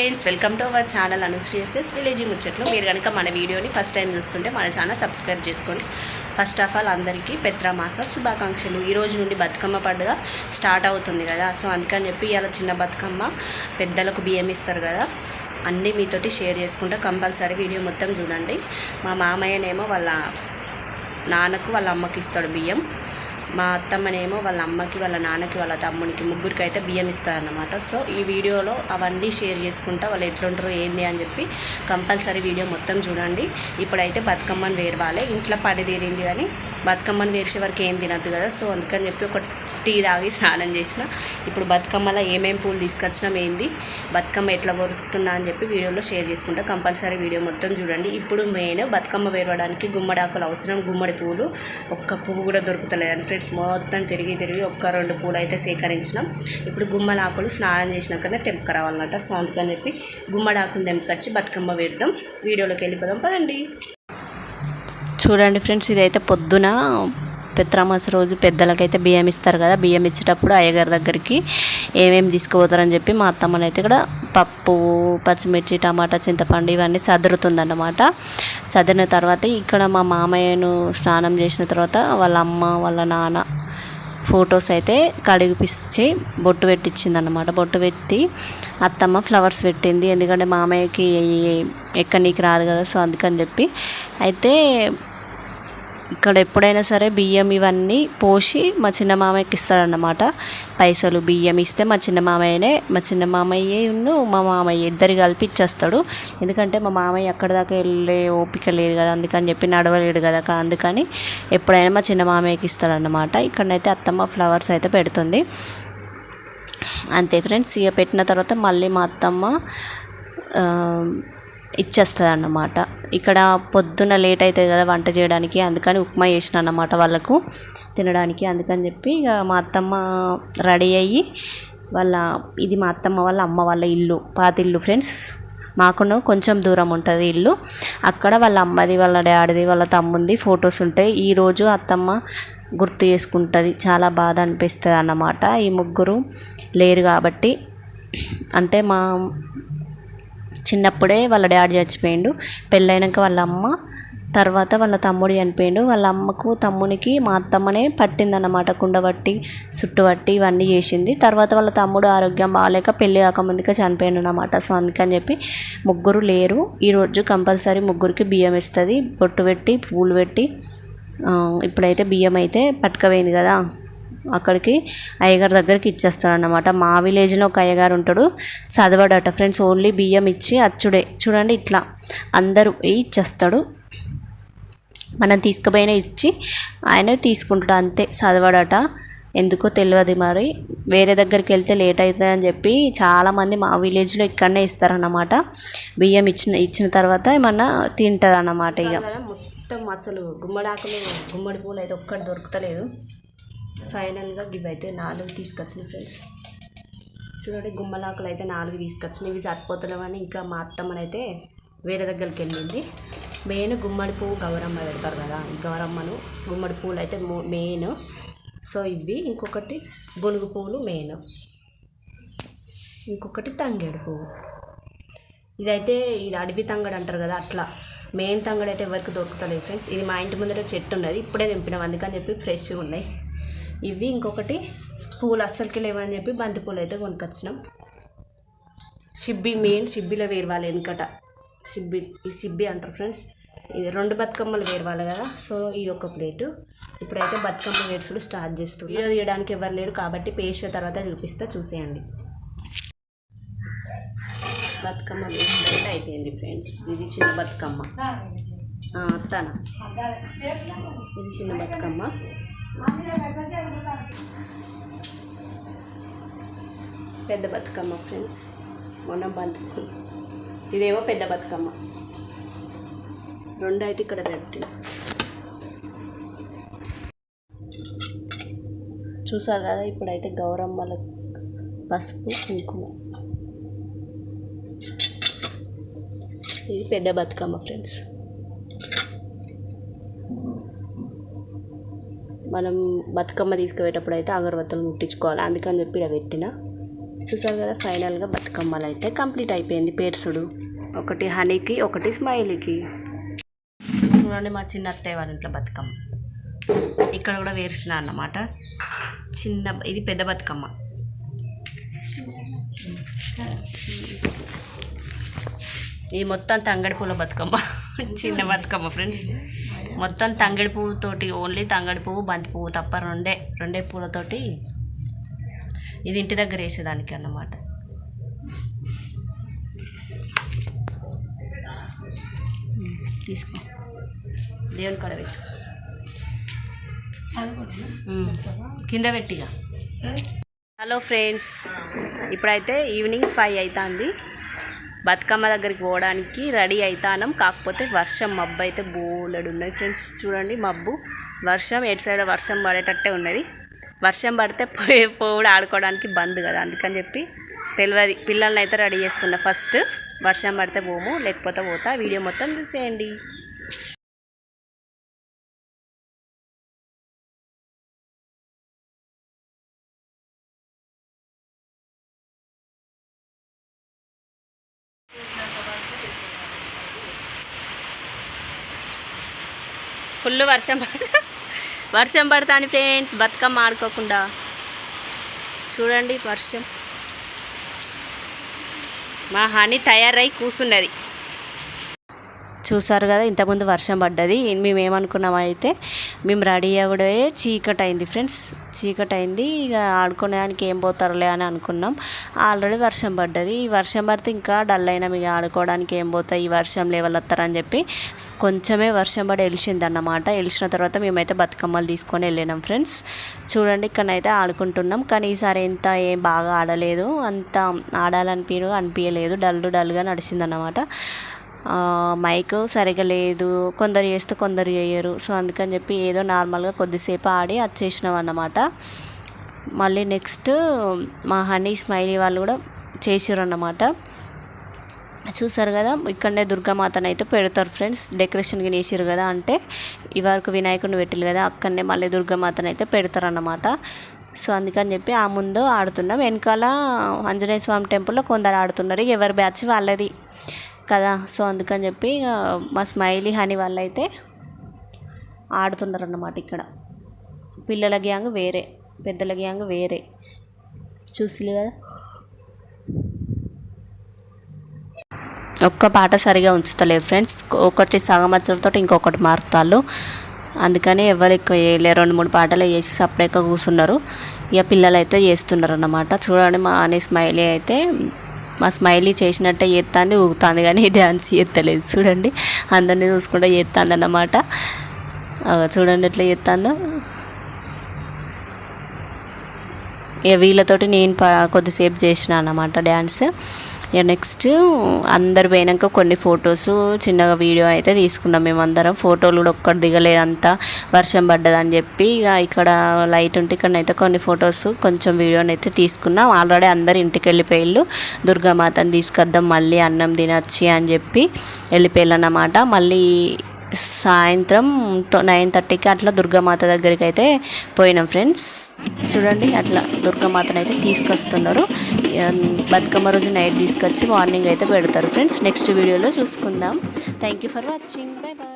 Friends, welcome to our channel Anusree SS village ముచ్చట్లు. మీరు కనుక మన వీడియోని ఫస్ట్ టైం చూస్తుంటే మన ఛానల్ సబ్స్క్రైబ్ చేసుకోండి. ఫస్ట్ ఆఫ్ ఆల్ అందరికీ పెత్రమాస శుభాకాంక్షలు. ఈ రోజు నుండి బతుకమ్మ పండుగ స్టార్ట్ అవుతుంది కదా, సో అందుకని చెప్పి ఇలా చిన్న బతుకమ్మ పెద్దలకు బియ్యం ఇస్తారు కదా, అన్నీ మీతోటి షేర్ చేసుకుంటా. కంపల్సరీ వీడియో మొత్తం చూడండి. మా మామయ్యనేమో వాళ్ళ నాన్నకు వాళ్ళ అమ్మకి ఇస్తాడు బియ్యం, మా అత్తమ్మనేమో వాళ్ళ అమ్మకి వాళ్ళ నాన్నకి వాళ్ళ తమ్మునికి ముగ్గురికి అయితే బియ్యం ఇస్తారన్నమాట. సో ఈ వీడియోలో అవన్నీ షేర్ చేసుకుంటా వాళ్ళు ఎట్లుంటారో ఏంది అని చెప్పి కంపల్సరీ వీడియో మొత్తం చూడండి. ఇప్పుడైతే బతుకమ్మని వేరవాలి, ఇంట్లో పడి తీరింది కానీ బతుకమ్మని వేసే వరకు ఏం తినద్దు కదా, సో అందుకని చెప్పి ఒక టీ తాగి స్నానం చేసిన. ఇప్పుడు బతుకమ్మలో ఏమేమి పూలు తీసుకొచ్చినాం, ఏంది బతుకమ్మ ఎట్లా కొరుతున్నా అని చెప్పి వీడియోలో షేర్ చేసుకుంటా. కంపల్సరీ వీడియో మొత్తం చూడండి. ఇప్పుడు మెయిన్ బతుకమ్మ వేరడానికి గుమ్మడాకులు అవసరం. గుమ్మడి పూలు ఒక్క పువ్వు కూడా దొరుకుతలేదని ఫ్రెండ్స్, మొత్తం తిరిగి ఒక్క 2 పూలు అయితే సేకరించినాం. ఇప్పుడు గుమ్మడాకులు స్నానం చేసినాకనే తెంపుకరావాలన్నమాట. సో అందుకని చెప్పి గుమ్మడాకులు తెంపుకొచ్చి బతుకమ్మ వేద్దాం. వీడియోలోకి వెళ్ళిపోదాం పదండి. చూడండి ఫ్రెండ్స్, ఇదైతే పొద్దున పెత్రమాస రోజు పెద్దలకైతే బియ్యం ఇస్తారు కదా, బియ్యం ఇచ్చేటప్పుడు అయ్యగారి దగ్గరికి ఏమేమి తీసుకుపోతారని చెప్పి మా అత్తమ్మనైతే ఇక్కడ పప్పు, పచ్చిమిర్చి, టమాటా, చింతపండు ఇవన్నీ సదురుతుందన్నమాట. సదిరిన తర్వాత ఇక్కడ మా మామయ్యను స్నానం చేసిన తర్వాత వాళ్ళ అమ్మ వాళ్ళ నాన్న ఫొటోస్ అయితే కడిగిపిచ్చి బొట్టు పెట్టించిందన్నమాట. బొట్టు పెట్టి అత్తమ్మ ఫ్లవర్స్ పెట్టింది, ఎందుకంటే మామయ్యకి ఎక్కనీకి రాదు కదా, సో అందుకని చెప్పి. అయితే ఇక్కడ ఎప్పుడైనా సరే బియ్యం ఇవన్నీ పోసి మా చిన్న మామయ్యకి ఇస్తాడన్నమాట. పైసలు బియ్యం ఇస్తే మా చిన్న మామయ్యను మా మామయ్య ఇద్దరు కలిపి ఇచ్చేస్తాడు. ఎందుకంటే మా మామయ్య అక్కడ దాకా వెళ్ళే ఓపిక లేదు కదా, అందుకని చెప్పి నడవలేడు కదా, అందుకని ఎప్పుడైనా మా చిన్న మామయ్యకి ఇస్తాడన్నమాట. ఇక్కడనైతే అత్తమ్మ ఫ్లవర్స్ అయితే పెడుతుంది. అంతే ఫ్రెండ్స్, ఇక పెట్టిన తర్వాత మళ్ళీ మా అత్తమ్మ ఇచ్చేస్తుంది అన్నమాట. ఇక్కడ పొద్దున్న లేట్ అవుతుంది కదా వంట చేయడానికి, అందుకని ఉప్మా చేసిన అన్నమాట వాళ్ళకు తినడానికి. అందుకని చెప్పి ఇక మా అత్తమ్మ రెడీ అయ్యి ఇది మా అత్తమ్మ వాళ్ళ అమ్మ వాళ్ళ ఇల్లు, పాతిల్లు ఫ్రెండ్స్. మాకును కొంచెం దూరం ఉంటుంది ఇల్లు. అక్కడ వాళ్ళ అమ్మది, వాళ్ళ డాడీది, వాళ్ళ తమ్ముంది ఫొటోస్ ఉంటాయి. ఈరోజు అత్తమ్మ గుర్తు చేసుకుంటుంది, చాలా బాధ అనిపిస్తుంది అన్నమాట. ఈ ముగ్గురు లేరు కాబట్టి, అంటే మా చిన్నప్పుడే వాళ్ళ డాడీ చచ్చిపోయిండు, పెళ్ళైనాక వాళ్ళ అమ్మ, తర్వాత వాళ్ళ తమ్ముడు చనిపోయిండు. వాళ్ళ అమ్మకు తమ్మునికి మా అత్తమ్మనే పట్టిందన్నమాట, కుండబట్టి చుట్టుబట్టి ఇవన్నీ చేసింది. తర్వాత వాళ్ళ తమ్ముడు ఆరోగ్యం బాగాలేక పెళ్ళి కాకముందుకే చనిపోయిండు అన్నమాట. సో అందుకని చెప్పి ముగ్గురు లేరు. ఈరోజు కంపల్సరీ ముగ్గురికి బియ్యం ఇస్తుంది, బొట్టు పెట్టి పూలు పెట్టి. ఇప్పుడైతే బియ్యం అయితే పట్టుకపోయింది కదా, అక్కడికి అయ్యగారి దగ్గరికి ఇచ్చేస్తాడన్నమాట. మా విలేజ్లో ఒక అయ్యగారు ఉంటాడు, చదవడట ఫ్రెండ్స్, ఓన్లీ బియ్యం ఇచ్చి అచ్చుడే. చూడండి ఇట్లా అందరూ ఇచ్చేస్తాడు, మనం తీసుకుపోయినా ఇచ్చి ఆయన తీసుకుంటాడు అంతే, చదవడట. ఎందుకో తెలియదు మరి, వేరే దగ్గరికి వెళ్తే లేట్ అవుతుంది అని చెప్పి చాలామంది మా విలేజ్లో ఇక్కడనే ఇస్తారన్నమాట. బియ్యం ఇచ్చిన తర్వాత ఏమన్నా తింటుంది అన్నమాట. ఇక మొత్తం అసలు గుమ్మడి పూలు అయితే ఒక్కటి దొరుకుతలేదు. ఫైనల్గా ఇవి అయితే 4 తీసుకొచ్చిన ఫ్రెండ్స్. చూడండి, గుమ్మలాకులు అయితే 4 తీసుకొచ్చినాయి. ఇవి సరిపోతలేవని ఇంకా మా అత్తమ్మనైతే వేరే దగ్గరికి వెళ్ళింది. మెయిన్ గుమ్మడి పువ్వు గౌరమ్మ పెడతారు కదా, గౌరమ్మను గుమ్మడి పువ్వులు అయితే మెయిన్. సో ఇవి, ఇంకొకటి గునుగు పువ్వులు మెయిన్, ఇంకొకటి తంగేడు పువ్వు. ఇది అడవి తంగడు అంటారు కదా, అట్లా మెయిన్ తంగడు అయితే ఎవరికి దొరుకుతలేదు ఫ్రెండ్స్. ఇది మా ఇంటి ముందర చెట్టు ఉన్నది, ఇప్పుడే తెంపినాం, అందుకని చెప్పి ఫ్రెష్గా ఉన్నాయి ఇవి. ఇంకొకటి పూలు అస్సలకి లేవని చెప్పి బంతి పూలు అయితే కొనుకొచ్చినాం. షిబ్బి మెయిన్, షిబ్బిలో వేరవాలి వెనుకట, షిబ్బి అంటారు ఫ్రెండ్స్. ఇది 2 బతుకమ్మలు వేరవాలి కదా, సో ఇది ఒక ప్లేటు. ఇప్పుడైతే బతుకమ్మ వేర్సుడు స్టార్ట్ చేస్తుంది. వీడియో తీయడానికి ఎవరు లేరు కాబట్టి పేస్ట్ తర్వాత చూసేయండి. బతుకమ్మ వేసుడు అయిపోయింది ఫ్రెండ్స్. ఇది చిన్న బతుకమ్మ, ఇది చిన్న బతుకమ్మ. పెద్ద బతుకమ్మ ఫ్రెండ్స్, మొన్న బంతి. ఇదేమో పెద్ద బతుకమ్మ. 2 అయితే ఇక్కడ పెట్టి చూసారు కదా. ఇప్పుడైతే గౌరమ్మల పసుపు కుంకుమ. ఇది పెద్ద బతుకమ్మ ఫ్రెండ్స్. మనం బతుకమ్మ తీసుకుపోయేటప్పుడు అయితే అగరబత్తులు ముట్టించుకోవాలి, అందుకని చెప్పి ఇలా పెట్టిన. చూసారు కదా, ఫైనల్గా బతుకమ్మలు అయితే కంప్లీట్ అయిపోయింది. పేర్సుడు ఒకటి హనీకి, ఒకటి స్మైలీకి. చూడండి మా చిన్న అత్తయ్య వాళ్ళ ఇంట్లో బతుకమ్మ. ఇక్కడ కూడా వేర్చిన అన్నమాట. ఇది పెద్ద బతుకమ్మ. ఇది మొత్తం తంగడి పూల బతుకమ్మ. చిన్న బతుకమ్మ ఫ్రెండ్స్. మొత్తం తంగడి పువ్వుతోటి, ఓన్లీ తంగడి పువ్వు, బంతి పువ్వు తప్ప రెండే పూలతోటి. ఇది ఇంటి దగ్గర వేసేదానికి అన్నమాట. తీసుకో, దేవుని కాడ పెట్టు, కింద పెట్టిగా. హలో ఫ్రెండ్స్, ఇప్పుడైతే ఈవినింగ్ 5 అవుతుంది. బతుకమ్మ దగ్గరికి పోవడానికి రెడీ అవుతాం. కాకపోతే వర్షం, మబ్బు అయితే బోలెడు ఉన్నది ఫ్రెండ్స్. చూడండి మబ్బు, వర్షం, ఎటు సైడ్ వర్షం పడేటట్టే ఉన్నది. వర్షం పడితే పోవుడు ఆడుకోవడానికి బంద్ కదా, అందుకని చెప్పి తెలియదు. పిల్లల్ని అయితే రెడీ చేస్తున్నా. ఫస్ట్ వర్షం పడితే పోము, లేకపోతే పోతా. వీడియో మొత్తం చూసేయండి. ఫుల్ వర్షం పడతాను ఫ్రెండ్స్. బతుకమ్మ ఆడుకోకుండా చూడండి వర్షం. మా హనీ తయారై కూర్చున్నది. చూసారు కదా, ఇంతకుముందు వర్షం పడ్డది. మేము ఏమనుకున్నామైతే, మేము రెడీ అవ్వడే చీకటి అయింది ఫ్రెండ్స్. చీకటి అయింది, ఇక ఆడుకోవడానికి ఏం పోతారులే అని అనుకున్నాం. ఆల్రెడీ వర్షం పడ్డది. ఈ వర్షం పడితే ఇంకా డల్ అయినా, ఇక ఆడుకోవడానికి ఏం పోతాయి, ఈ వర్షం లెవెల్ వస్తారని చెప్పి కొంచెమే వర్షం పడి వెలిసిందన్నమాట. వెలిసిన తర్వాత మేమైతే బతుకమ్మలు తీసుకొని వెళ్ళినాం ఫ్రెండ్స్. చూడండి, ఇక్కడనైతే ఆడుకుంటున్నాం. కానీ ఈసారి ఏం బాగా ఆడలేదు, అంత అనిపించలేదు. డల్గా నడిచిందన్నమాట. మైక్ సరిగా లేదు, కొందరు చేస్తే కొందరు చేయరు. సో అందుకని చెప్పి ఏదో నార్మల్గా కొద్దిసేపు ఆడి వచ్చేసినాం అన్నమాట. మళ్ళీ నెక్స్ట్ మా హనీ, స్మైలీ వాళ్ళు కూడా చేసారు అన్నమాట. చూసారు కదా, ఇక్కడనే దుర్గామాతను అయితే పెడతారు ఫ్రెండ్స్. డెకరేషన్కి వేసారు కదా, అంటే ఇవరకు వినాయకుడిని పెట్టిల్లు కదా, అక్కడనే మళ్ళీ దుర్గామాతను అయితే పెడతారు అన్నమాట. సో అందుకని చెప్పి ఆ ముందు ఆడుతున్నాం. వెనకాల ఆంజనేయ స్వామి టెంపుల్లో కొందరు ఆడుతున్నారు, ఎవరి బ్యాచ్ వాళ్ళది కదా. సో అందుకని చెప్పి మా స్మైలీ, హనీ వాళ్ళు అయితే ఆడుతున్నారు అన్నమాట. ఇక్కడ పిల్లల గ్యాంగ్ వేరే, పెద్దల గ్యాంగ్ వేరే. చూసి కదా, ఒక్క పాట సరిగా ఉంచుతలేదు ఫ్రెండ్స్. ఒకటి సగమచ్చలతో ఇంకొకటి మారుతాళ్ళు. అందుకని ఎవరు ఎక్కువ చేయలే, 2-3 పాటలు చేసి సపరేట్గా కూర్చున్నారు. ఇక పిల్లలు అయితే చేస్తున్నారు అన్నమాట. చూడండి, మా హనీ, స్మైలీ అయితే, మా స్మైలీ చేసినట్టే చేస్తుంది, ఊగుతుంది, కానీ డ్యాన్స్ చేస్తలేదు. చూడండి, అందరినీ చూసుకుంటే చేస్తుంది అన్నమాట. చూడండి ఎట్లా చేస్తుందో. ఇక వీళ్ళతోటి నేను కొద్దిసేపు చేసిన అన్నమాట డ్యాన్స్. ఇక నెక్స్ట్ అందరు పోయినాక కొన్ని ఫొటోస్, చిన్నగా వీడియో అయితే తీసుకున్నాం మేమందరం. ఫోటోలు కూడా ఒక్కటి దిగలేదు, అంతా వర్షం పడ్డదని చెప్పి. ఇక ఇక్కడ లైట్ ఉంటే ఇక్కడనైతే కొన్ని ఫొటోస్, కొంచెం వీడియోని అయితే తీసుకున్నాం. ఆల్రెడీ అందరు ఇంటికి వెళ్ళిపోయిళ్ళు. దుర్గామాతను తీసుకొద్దాం, మళ్ళీ అన్నం తినొచ్చి అని చెప్పి వెళ్ళిపోయాళ్ళు అన్నమాట. మళ్ళీ సాయంత్రం 9:30కి అట్లా దుర్గామాత దగ్గరికి అయితే పోయినాం ఫ్రెండ్స్. చూడండి, అట్లా దుర్గామాతను అయితే తీసుకొస్తున్నారు. బతుకమ్మ రోజు నైట్ తీసుకొచ్చి మార్నింగ్ అయితే పెడతారు ఫ్రెండ్స్. నెక్స్ట్ వీడియోలో చూసుకుందాం. Thank you for watching. Bye bye.